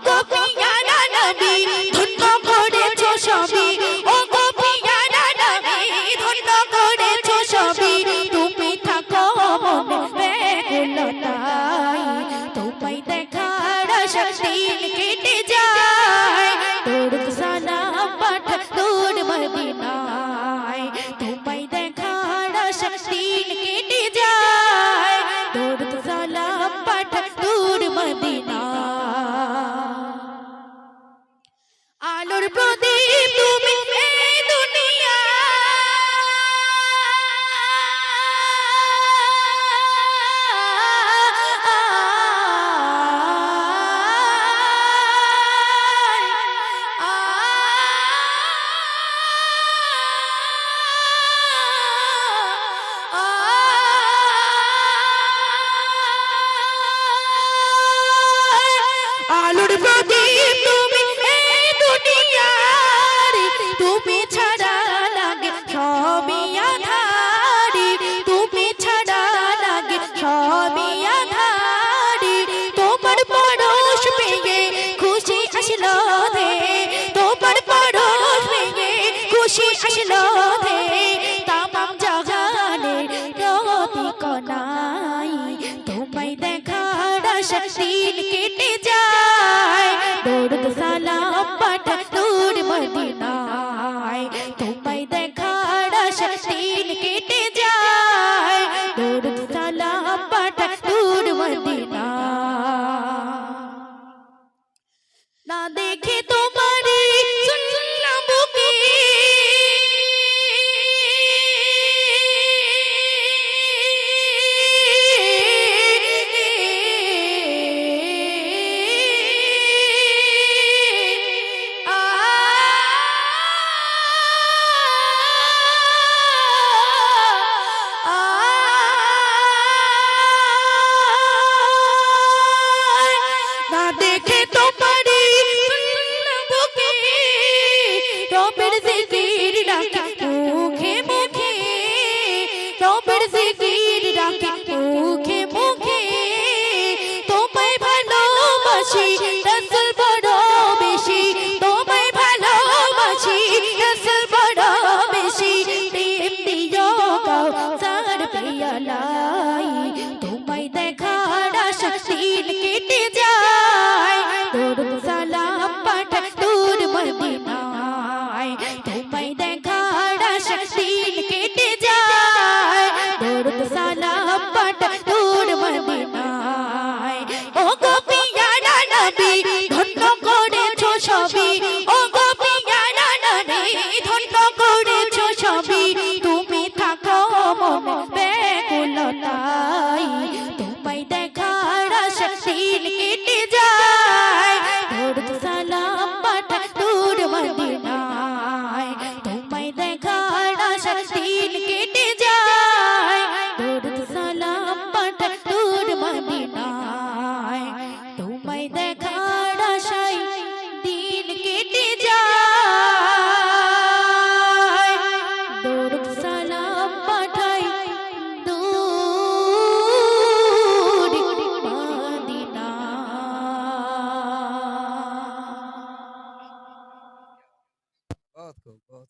গো পিয়ারা নবী ধন্য করেছো সবই, ও গো পিয়ারা নবী ধন্য করেছো সবই। তুমি থাকো মনে ব্যাকুলতায়, তোমায় দেখার আশায় দিন কেটে যায়। দরুদ সালাম পাঠাই দূর মদিনায়, তোমায় দেখার আশায় দিন কেটে যায়। দরুদ সালাম পাঠাই দূর মদিনায়। আলোর প্রদীপ তুমি এই দুনিয়া, আলোর প্রদীপ তুমি এই দুনিয়ার, তুমি ছাড়া লাগে সবই আঁধারি, তুমি ছাড়া লাগে সবই আঁধারি। তোমার পরশ পেয়ে খুশি আসলো দে, তোমার পরশ পেয়ে খুশি আসলো দে। তামাম জাহানের রতি কনাই, তোমায় দেখার আশায় দিন কেটে যায়। দরুদ সালাম পাঠাই দূর মদিনায়, তোমায় দেখার আশায় দিন কেটে যায়। দরুদ সালাম পাঠাই দূর মদিনায়। না দেখে তোমারে শুনলাম বুকে, না দেখে তোমারে শুনলাম বুকে, রবের জিকির ডাকে মুখে মুখে, রবের জিকির ডাকে মুখে মুখে। তোমায় ভালোবাসি রাসূল বড় বেশি, তোমায় ভালোবাসি রাসূল বড় বেশি। প্রেম দিও কাউসার পিয়ালাই, তোমায় দেখার আশায় দিন কেটে যায়। দরুদ সালাম পাঠাই দূর মদিনায়, তোমায় দেখার আশায় দিন কেটে যায়। দরুদ সালাম পাঠাই দূর মদিনায়। ও গো পিয়ারা নবী ধন্য করেছো সবই, ও গো পিয়ারা নবী ধন্য করেছো সবই। তুমি থাকো মনে ব্যাকুলতায়, তোমায় দেখার আশায় দিন কেটে যায়। দরুদ সালাম পাঠাই দূর মদিনায়, তোমায় দেখার আশায় দিন কেটে যায়। দরুদ সালাম পাঠাই দূর মদিনায়, তোমায় দেখার আশায় দিন কেটে যায়। দরুদ সালাম পাঠাই দূর মদিনায়। बहुत खूब बहुत